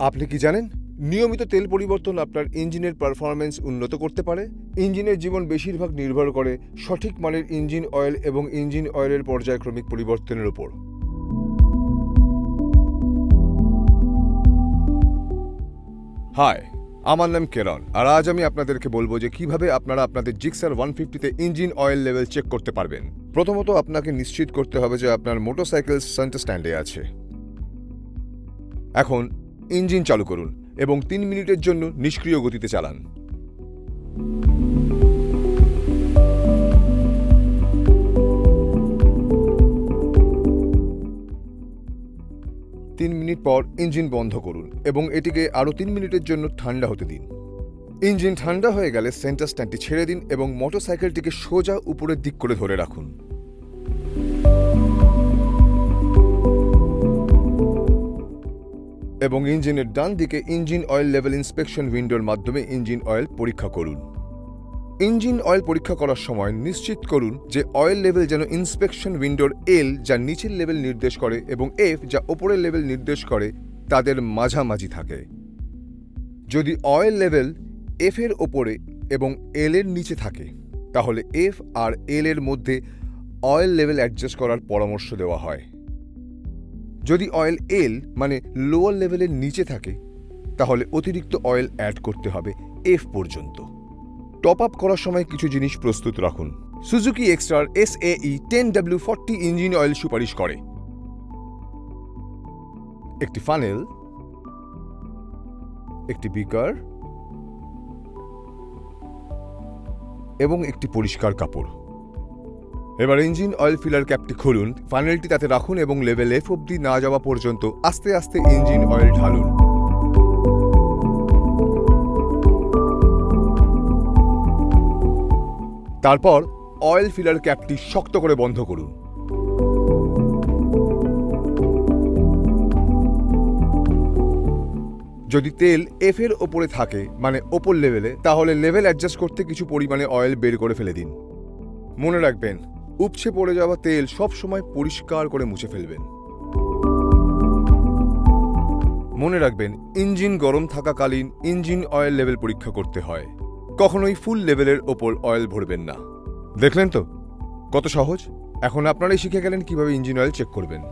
আপনি কি জানেন নিয়মিত তেল পরিবর্তন আপনার ইঞ্জিনের পারফরম্যান্স উন্নত করতে পারে। ইঞ্জিনের জীবন বেশিরভাগ নির্ভর করে সঠিক মানের ইঞ্জিন অয়েল এবং ইঞ্জিন অয়েলের পর্যায়ক্রমিক পরিবর্তনের উপর। হাই, আমার নাম কেরন, আর আজ আমি আপনাদেরকে বলবো যে কিভাবে আপনারা আপনাদের জিক্সার 150তে ইঞ্জিন অয়েল লেভেল চেক করতে পারবেন। প্রথমত আপনাকে নিশ্চিত করতে হবে যে আপনার মোটরসাইকেল সেন্টার স্ট্যান্ডে আছে। এখন ইঞ্জিন চালু করুন এবং 3 মিনিটের জন্য নিষ্ক্রিয় গতিতে চালান। তিন মিনিট পর ইঞ্জিন বন্ধ করুন এবং এটিকে আরও 3 মিনিটের জন্য ঠান্ডা হতে দিন। ইঞ্জিন ঠান্ডা হয়ে গেলে সেন্টার স্ট্যান্ডটি ছেড়ে দিন এবং মোটরসাইকেলটিকে সোজা উপরের দিক করে ধরে রাখুন। এবং ইঞ্জিনের ডান দিকে ইঞ্জিন অয়েল লেভেল ইন্সপেকশন উইন্ডোর মাধ্যমে ইঞ্জিন অয়েল পরীক্ষা করুন। ইঞ্জিন অয়েল পরীক্ষা করার সময় নিশ্চিত করুন যে অয়েল লেভেল যেন ইন্সপেকশন উইন্ডোর এল যা নিচের লেভেল নির্দেশ করে এবং এফ যা ওপরের লেভেল নির্দেশ করে তাদের মাঝামাঝি থাকে। যদি অয়েল লেভেল এফ এর ওপরে এবং এল এর নিচে থাকে তাহলে এফ আর এল এর মধ্যে অয়েল লেভেল অ্যাডজাস্ট করার পরামর্শ দেওয়া হয়। যদি অয়েল এল মানে লোয়ার লেভেলের নিচে থাকে তাহলে অতিরিক্ত অয়েল অ্যাড করতে হবে এফ পর্যন্ত। টপ আপ করার সময় কিছু জিনিস প্রস্তুত রাখুন। Suzuki Ecstar SAE 10W40 engine oil সুপারিশ করে একটি ফানেল, একটি বিকার এবং একটি পরিষ্কার কাপড়। এবার ইঞ্জিন অয়েল ফিলার ক্যাপটি খুলুন, ফানেলটি তাতে রাখুন এবং লেভেল এফ অবধি না যাওয়া পর্যন্ত আস্তে আস্তে ইঞ্জিন অয়েল ঢালুন। তারপর অয়েল ফিলার ক্যাপটি শক্ত করে বন্ধ করুন। যদি তেল এফ এর ওপরে থাকে মানে ওপর লেভেলে তাহলে লেভেল অ্যাডজাস্ট করতে কিছু পরিমাণে অয়েল বের করে ফেলে দিন। মনে রাখবেন, উপচে পড়ে যাওয়া তেল সবসময় পরিষ্কার করে মুছে ফেলবেন। মনে রাখবেন, ইঞ্জিন গরম থাকাকালীন ইঞ্জিন অয়েল লেভেল পরীক্ষা করতে হয়। কখনোই ফুল লেভেলের ওপর অয়েল ভরবেন না। দেখলেন তো কত সহজ? এখন আপনারাই শিখে গেলেন কিভাবে ইঞ্জিন অয়েল চেক করবেন।